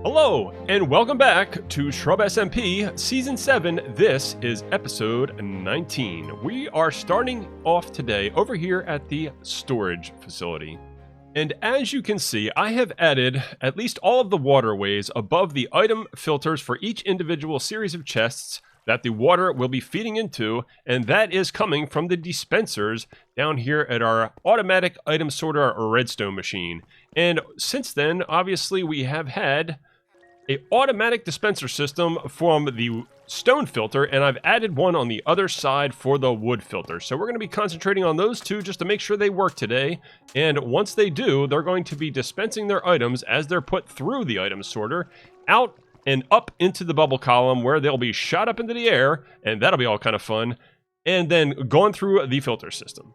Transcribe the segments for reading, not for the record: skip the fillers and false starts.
Hello, and welcome back to ShrubSMP Season 7. This is Episode 19. We are starting off today over here at the storage facility. And as you can see, I have added at least all of the waterways above the item filters for each individual series of chests that the water will be feeding into, and that is coming from the dispensers down here at our automatic item sorter Redstone machine. And since then, obviously, we have had an automatic dispenser system from the stone filter, and I've added one on the other side for the wood filter. So we're going to be concentrating on those two just to make sure they work today. And once they do, they're going to be dispensing their items as they're put through the item sorter out and up into the bubble column, where they'll be shot up into the air, and that'll be all kind of fun, and then going through the filter system.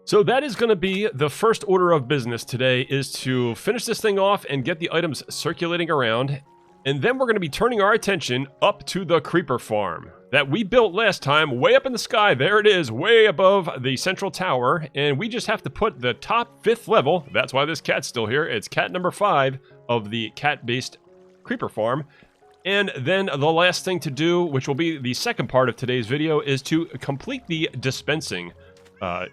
So that is going to be the first order of business today, is to finish this thing off and get the items circulating around. And then we're going to be turning our attention up to the creeper farm that we built last time, way up in the sky. There it is, way above the central tower. And we just have to put the top 5th level, that's why this cat's still here, it's cat number 5 of the cat-based creeper farm. And then the last thing to do, which will be the second part of today's video, is to complete the dispensing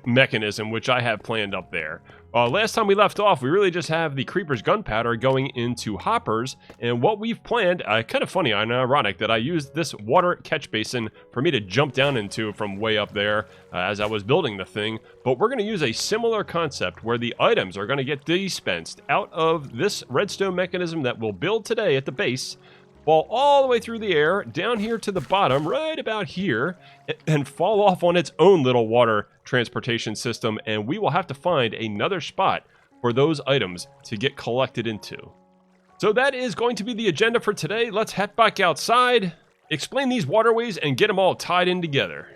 mechanism, which I have planned up there. Last time we left off, we really just have the creeper's gunpowder going into hoppers, and what we've planned, kind of funny and ironic that I used this water catch basin for me to jump down into from way up there as I was building the thing, but we're going to use a similar concept where the items are going to get dispensed out of this redstone mechanism that we'll build today at the base, fall all the way through the air, down here to the bottom, right about here, and fall off on its own little water transportation system, and we will have to find another spot for those items to get collected into. So that is going to be the agenda for today. Let's head back outside, explain these waterways, and get them all tied in together.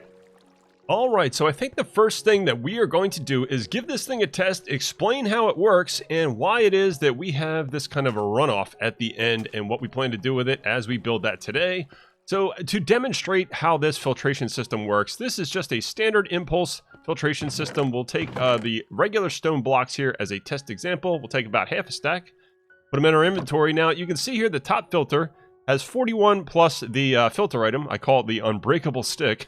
Alright, so I think the first thing that we are going to do is give this thing a test, explain how it works, and why it is that we have this kind of a runoff at the end, and what we plan to do with it as we build that today. So to demonstrate how this filtration system works, this is just a standard impulse filtration system. We'll take the regular stone blocks here as a test example. We'll take about half a stack, put them in our inventory. Now you can see here the top filter has 41 plus the filter item, I call it the unbreakable stick,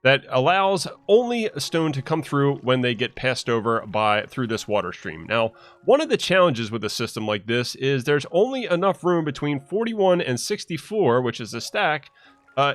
that allows only stone to come through when they get passed over through this water stream. Now, one of the challenges with a system like this is there's only enough room between 41 and 64, which is a stack.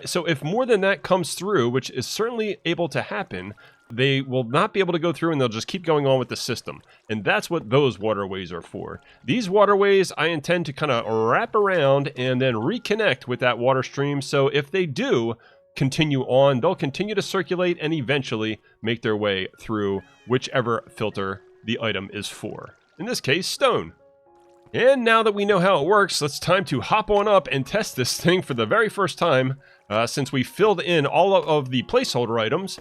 So if more than that comes through, which is certainly able to happen, they will not be able to go through, and they'll just keep going on with the system. And that's what those waterways are for. These waterways I intend to kind of wrap around and then reconnect with that water stream. So if they do continue on, they'll continue to circulate and eventually make their way through whichever filter the item is for. In this case, stone. And now that we know how it works, it's time to hop on up and test this thing for the very first time, since we filled in all of the placeholder items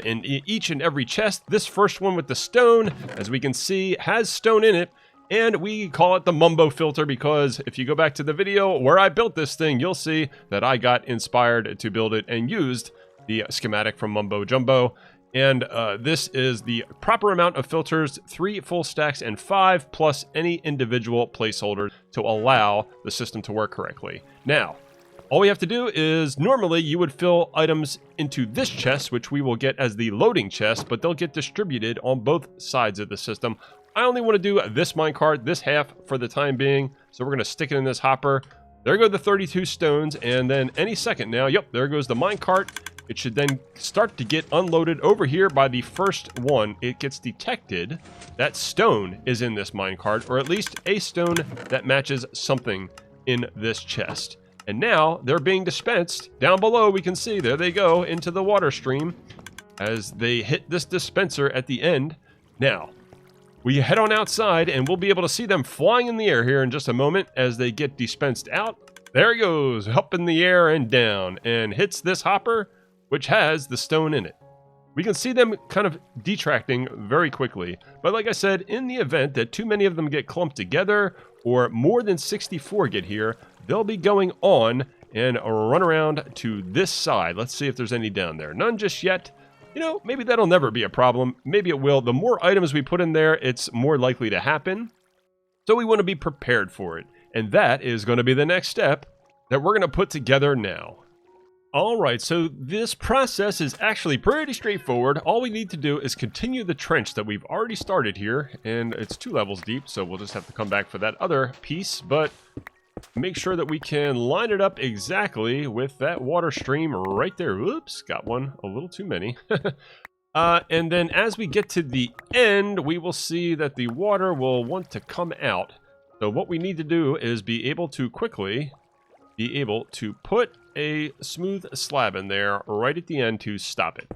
in each and every chest. This first one with the stone, as we can see, has stone in it, and we call it the Mumbo filter because if you go back to the video where I built this thing, you'll see that I got inspired to build it and used the schematic from Mumbo Jumbo. And this is the proper amount of filters, 3 full stacks and 5 plus any individual placeholders to allow the system to work correctly. Now, all we have to do is, normally you would fill items into this chest, which we will get as the loading chest, but they'll get distributed on both sides of the system. I only want to do this minecart, this half for the time being, so we're going to stick it in this hopper. There go the 32 stones, and then any second now, yep, there goes the minecart. It should then start to get unloaded over here by the first one. It gets detected that stone is in this minecart, or at least a stone that matches something in this chest. And now they're being dispensed. Down below we can see, there they go, into the water stream as they hit this dispenser at the end. Now, we head on outside and we'll be able to see them flying in the air here in just a moment as they get dispensed out. There he goes, up in the air and down, and hits this hopper, which has the stone in it. We can see them kind of detracting very quickly. But like I said, in the event that too many of them get clumped together, or more than 64 get here, they'll be going on and run around to this side. Let's see if there's any down there. None just yet. You know, maybe that'll never be a problem. Maybe it will. The more items we put in there, it's more likely to happen. So we want to be prepared for it. And that is going to be the next step that we're going to put together now. Alright, so this process is actually pretty straightforward. All we need to do is continue the trench that we've already started here, and it's 2 levels deep, so we'll just have to come back for that other piece, but make sure that we can line it up exactly with that water stream right there. Oops, got one a little too many. And then as we get to the end, we will see that the water will want to come out. So what we need to do is be able to quickly put a smooth slab in there right at the end to stop it.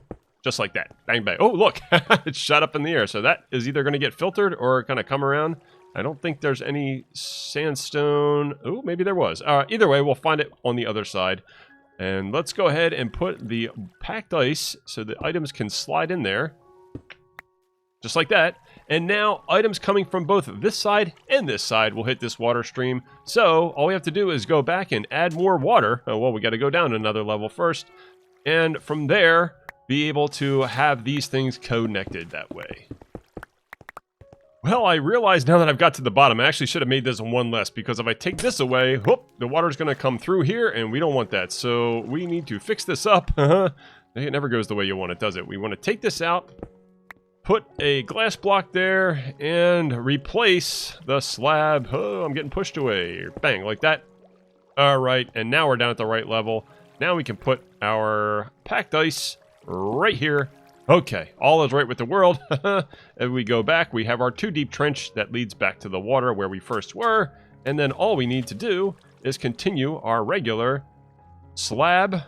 Just like that. Bang, bang. Oh, look! It shot up in the air. So that is either going to get filtered or kind of come around. I don't think there's any sandstone. Oh, maybe there was. Either way, we'll find it on the other side. And let's go ahead and put the packed ice so the items can slide in there. Just like that. And now items coming from both this side and this side will hit this water stream. So all we have to do is go back and add more water. Oh, well, we got to go down another level first. And from there, be able to have these things connected that way. Well, I realize now that I've got to the bottom, I actually should have made this one less, because if I take this away, whoop, the water's going to come through here, and we don't want that. So we need to fix this up. It never goes the way you want it, does it? We want to take this out, put a glass block there, and replace the slab. Oh, I'm getting pushed away. Bang, like that. All right, and now we're down at the right level. Now we can put our packed ice right here. Okay, all is right with the world. As we go back, we have our 2 deep trench that leads back to the water where we first were. And then all we need to do is continue our regular slab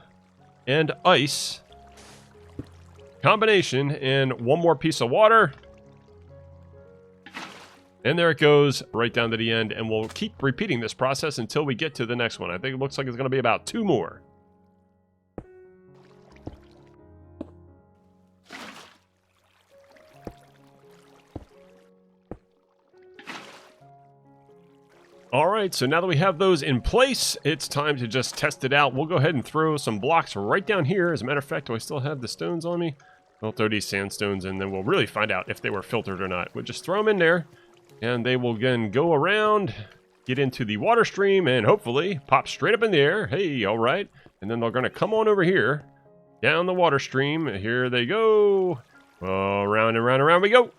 and ice combination in one more piece of water. And there it goes right down to the end. And we'll keep repeating this process until we get to the next one. I think it looks like it's going to be about 2 more. Alright, so now that we have those in place, it's time to just test it out. We'll go ahead and throw some blocks right down here. As a matter of fact, do I still have the stones on me? I'll throw these sandstones and then we'll really find out if they were filtered or not. We'll just throw them in there, and they will then go around, get into the water stream, and hopefully pop straight up in the air. Hey, alright. And then they're going to come on over here, down the water stream. Here they go. Around and round and round we go.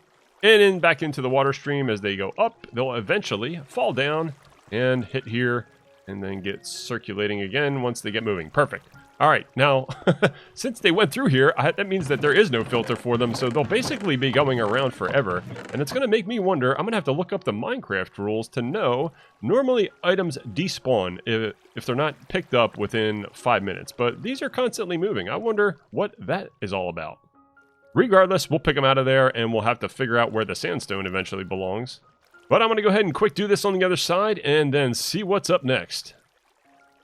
And then back into the water stream. As they go up, they'll eventually fall down and hit here, and then get circulating again once they get moving. Perfect. All right, now, since they went through here, that means that there is no filter for them, so they'll basically be going around forever. And it's going to make me wonder, I'm going to have to look up the Minecraft rules to know, normally items despawn if they're not picked up within 5 minutes, but these are constantly moving. I wonder what that is all about. Regardless, we'll pick them out of there, and we'll have to figure out where the sandstone eventually belongs. But I'm going to go ahead and quick do this on the other side, and then see what's up next.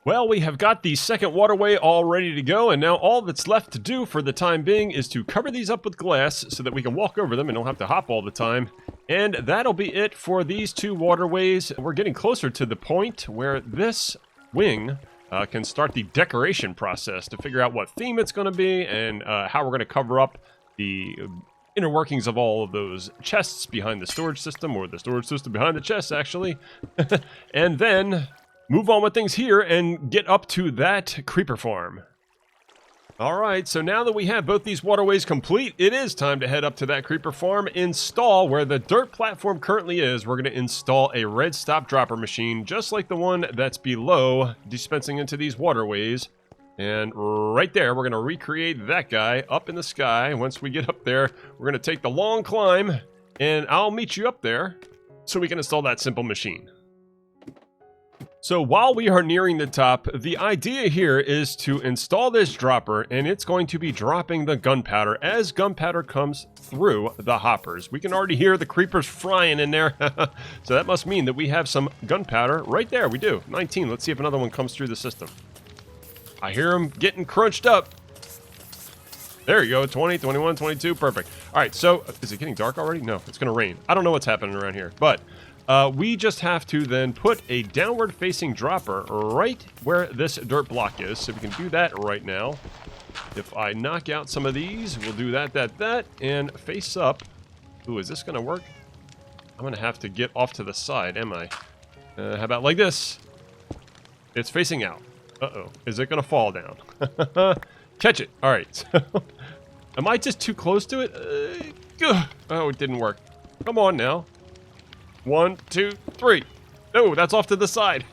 Well, we have got the second waterway all ready to go, and now all that's left to do for the time being is to cover these up with glass so that we can walk over them and don't have to hop all the time. And that'll be it for these 2 waterways. We're getting closer to the point where this wing can start the decoration process to figure out what theme it's going to be and how we're going to cover up the inner workings of all of those chests behind the storage system, or the storage system behind the chests, actually. And then move on with things here and get up to that creeper farm. Alright, so now that we have both these waterways complete, it is time to head up to that creeper farm, install where the dirt platform currently is. We're going to install a redstone dropper machine, just like the one that's below, dispensing into these waterways. And right there, we're going to recreate that guy up in the sky. Once we get up there, we're going to take the long climb, and I'll meet you up there so we can install that simple machine. So while we are nearing the top, the idea here is to install this dropper, and it's going to be dropping the gunpowder as gunpowder comes through the hoppers. We can already hear the creepers frying in there. So that must mean that we have some gunpowder right there. We do. 19. Let's see if another one comes through the system. I hear them getting crunched up. There you go. 20, 21, 22. Perfect. All right. So is it getting dark already? No, it's going to rain. I don't know what's happening around here, but we just have to then put a downward facing dropper right where this dirt block is. So we can do that right now. If I knock out some of these, we'll do that, and face up. Ooh, is this going to work? I'm going to have to get off to the side, am I? How about like this? It's facing out. Uh-oh. Is it going to fall down? Catch it. All right. Am I just too close to it? Oh, it didn't work. Come on now. 1, 2, 3. No, that's off to the side.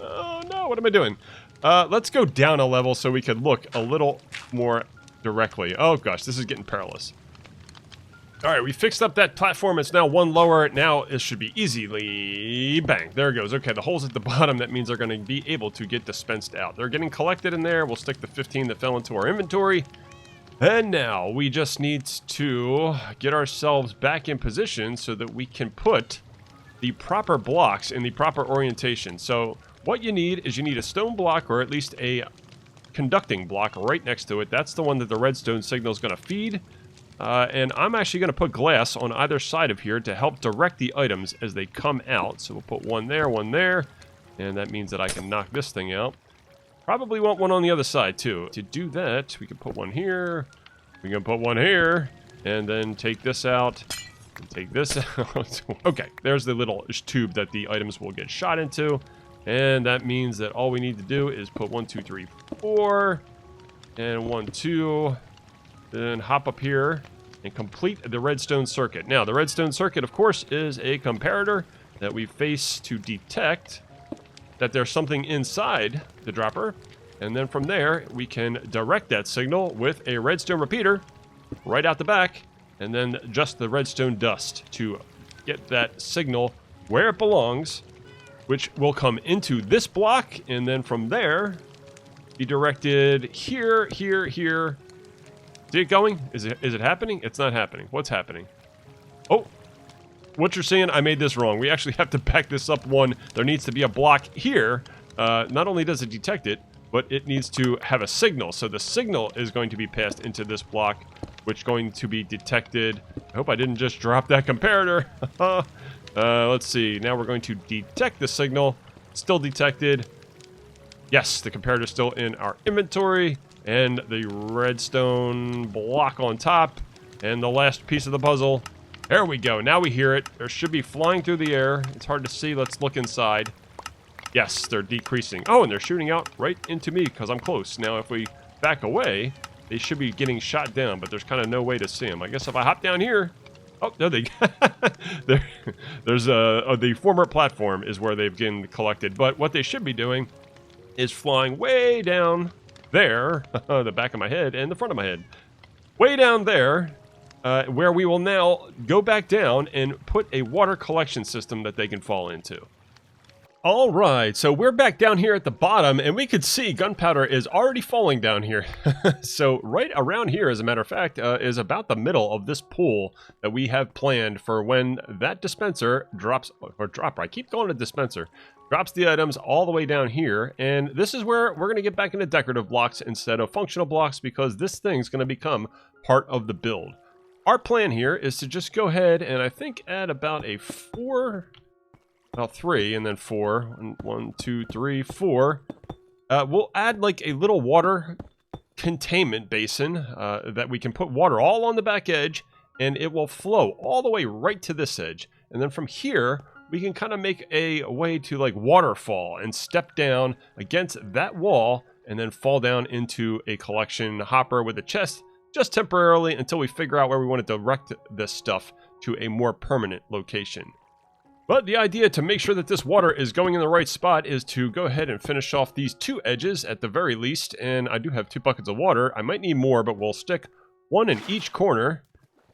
Oh, no. What am I doing? Let's go down a level so we can look a little more directly. Oh, gosh. This is getting perilous. All right, we fixed up that platform. It's now one lower. Now it should be easily... Bang. There it goes. Okay, the holes at the bottom, that means they're going to be able to get dispensed out. They're getting collected in there. We'll stick the 15 that fell into our inventory. And now we just need to get ourselves back in position so that we can put the proper blocks in the proper orientation. So what you need is you need a stone block, or at least a conducting block right next to it. That's the one that the redstone signal is going to feed. And I'm actually going to put glass on either side of here to help direct the items as they come out. So we'll put one there, and that means that I can knock this thing out. Probably want one on the other side too. To do that, we can put one here, we can put one here, and then take this out, and take this out. Okay, there's the little tube that the items will get shot into. And that means that all we need to do is put 1, 2, 3, 4, and 1, 2... Then hop up here and complete the redstone circuit. Now, the redstone circuit, of course, is a comparator that we face to detect that there's something inside the dropper. And then from there, we can direct that signal with a redstone repeater right out the back, and then just the redstone dust to get that signal where it belongs, which will come into this block, and then from there, be directed here, here, here. See it going? Is it happening? It's not happening. What's happening? Oh, what you're seeing, I made this wrong. We actually have to back this up one. There needs to be a block here. Not only does it detect it, but it needs to have a signal. So the signal is going to be passed into this block, which is going to be detected. I hope I didn't just drop that comparator. Let's see. Now we're going to detect the signal. Still detected. Yes, the comparator is still in our inventory. And the redstone block on top. And the last piece of the puzzle. There we go. Now we hear it. There should be flying through the air. It's hard to see. Let's look inside. Yes, they're decreasing. Oh, and they're shooting out right into me because I'm close. Now, if we back away, they should be getting shot down, but there's kind of no way to see them. I guess if I hop down here... Oh, no, they... there's the former platform is where they've been collected. But what they should be doing is flying way down... there, the back of my head and the front of my head, way down there, where we will now go back down and put a water collection system that they can fall into. All right, so we're back down here at the bottom, and we could see gunpowder is already falling down here. So right around here, as a matter of fact, is about the middle of this pool that we have planned for when that dispenser drops, or dropper, I keep calling it dispenser, drops the items all the way down here. And this is where we're going to get back into decorative blocks instead of functional blocks, because this thing's going to become part of the build. Our plan here is to just go ahead and I think add about a 4... About 3, and then 4. 1, 2, 3, 4. We'll add like a little water containment basin that we can put water all on the back edge, and it will flow all the way right to this edge. And then from here, we can kind of make a way to like waterfall and step down against that wall and then fall down into a collection hopper with a chest just temporarily until we figure out where we want to direct this stuff to a more permanent location. But the idea to make sure that this water is going in the right spot is to go ahead and finish off these 2 edges at the very least. And I do have 2 buckets of water. I might need more, but we'll stick 1 in each corner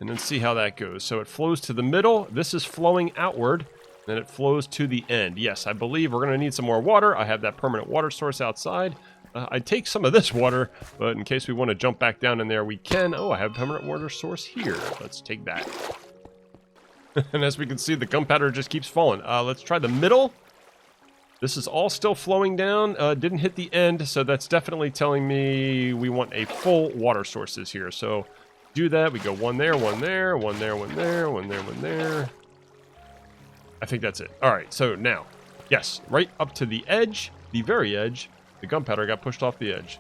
and then see how that goes. So it flows to the middle. This is flowing outward. Then it flows to the end. Yes, I believe we're going to need some more water. I have that permanent water source outside. I'd take some of this water, but in case we want to jump back down in there, we can. Oh, I have a permanent water source here. Let's take that. And as we can see, the gunpowder just keeps falling. Let's try the middle. This is all still flowing down. Didn't hit the end, so that's definitely telling me we want a full water sources here. So do that. We go 1 there, 1 there, 1 there, 1 there, 1 there, 1 there. I think that's it. All right, so now, yes, right up to the edge, the very edge, the gunpowder got pushed off the edge.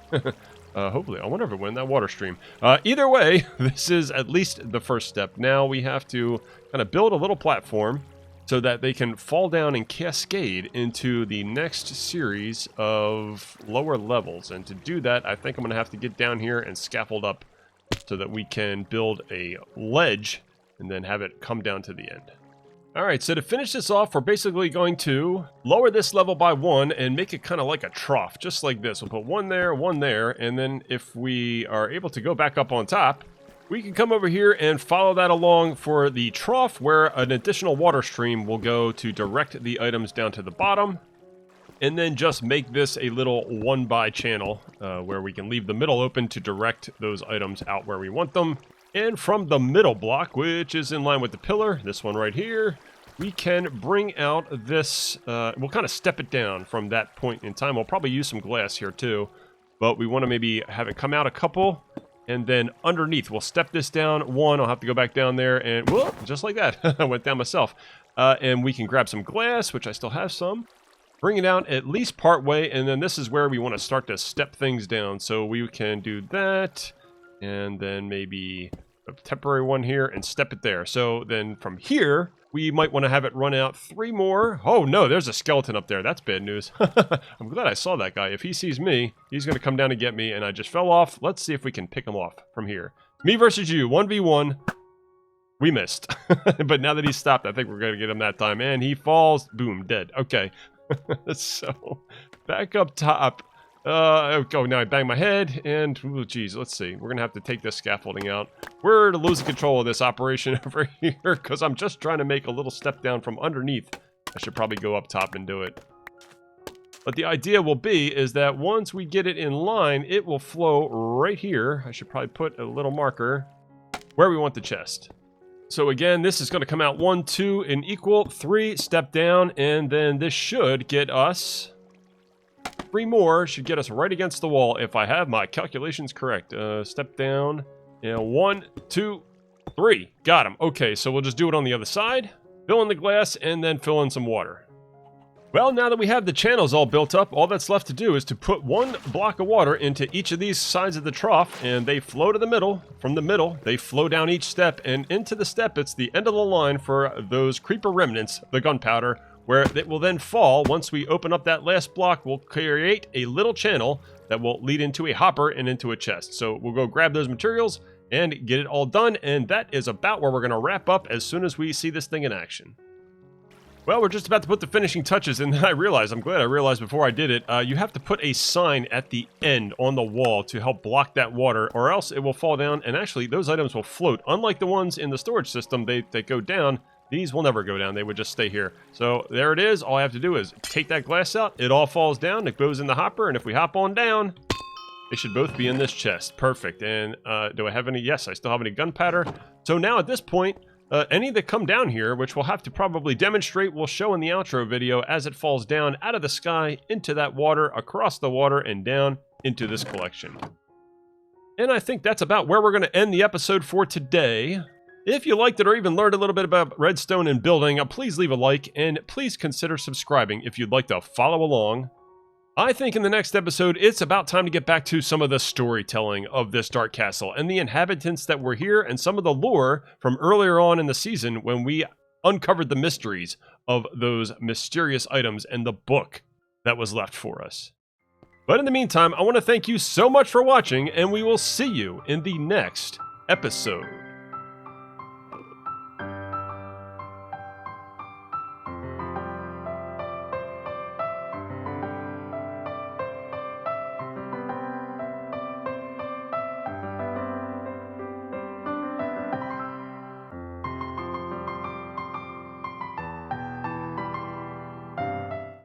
Hopefully, I wonder if it went in that water stream. Either way, this is at least the first step. Now we have to kind of build a little platform so that they can fall down and cascade into the next series of lower levels. And to do that, I think I'm going to have to get down here and scaffold up so that we can build a ledge and then have it come down to the end. Alright, so to finish this off, we're basically going to lower this level by 1 and make it kind of like a trough, just like this. We'll put 1 there, and then if we are able to go back up on top, we can come over here and follow that along for the trough, where an additional water stream will go to direct the items down to the bottom. And then just make this a little 1x channel where we can leave the middle open to direct those items out where we want them. And from the middle block, which is in line with the pillar, this one right here, we can bring out this, we'll kind of step it down from that point in time. We'll probably use some glass here too, but we want to maybe have it come out a couple, and then underneath, we'll step this down 1. I'll have to go back down there, and whoop, just like that, I went down myself. And we can grab some glass, which I still have some. Bring it out at least part way, and then this is where we want to start to step things down. So we can do that, and then maybe a temporary one here and step it there. So then from here, we might want to have it run out 3 more. Oh no, there's a skeleton up there. That's bad news. I'm glad I saw that guy. If he sees me, he's going to come down and get me, and I just fell off. Let's see if we can pick him off from here. Me versus you, 1v1. We missed. But now that he's stopped, I think we're going to get him that time. And he falls. Boom, dead. Okay. So, back up top. Oh, now I bang my head, and, ooh, geez, let's see. We're going to have to take this scaffolding out. We're losing control of this operation over here, because I'm just trying to make a little step down from underneath. I should probably go up top and do it. But the idea will be is that once we get it in line, it will flow right here. I should probably put a little marker where we want the chest. So again, this is going to come out 1, 2, and equal 3, step down, and then this should get us 3 more, should get us right against the wall if I have my calculations correct. Step down, and 1, 2, 3. Got him. Okay, so we'll just do it on the other side, fill in the glass, and then fill in some water. Well, now that we have the channels all built up, all that's left to do is to put 1 block of water into each of these sides of the trough, and they flow to the middle. From the middle, they flow down each step, and into the step, it's the end of the line for those creeper remnants, the gunpowder, where it will then fall. Once we open up that last block, we'll create a little channel that will lead into a hopper and into a chest. So we'll go grab those materials and get it all done, and that is about where we're going to wrap up as soon as we see this thing in action. Well, we're just about to put the finishing touches, and then I'm glad I realized before I did it, you have to put a sign at the end on the wall to help block that water, or else it will fall down, and actually those items will float. Unlike the ones in the storage system, they go down. These will never go down, they would just stay here. So there it is, all I have to do is take that glass out, it all falls down, it goes in the hopper, and if we hop on down, they should both be in this chest. Perfect. And do I have any? Yes, I still have any gunpowder. So now at this point, any that come down here, which we'll have to probably demonstrate, will show in the outro video as it falls down out of the sky, into that water, across the water, and down into this collection. And I think that's about where we're going to end the episode for today. If you liked it or even learned a little bit about redstone and building, please leave a like, and please consider subscribing if you'd like to follow along. I think in the next episode, it's about time to get back to some of the storytelling of this dark castle and the inhabitants that were here and some of the lore from earlier on in the season when we uncovered the mysteries of those mysterious items and the book that was left for us. But in the meantime, I want to thank you so much for watching, and we will see you in the next episode.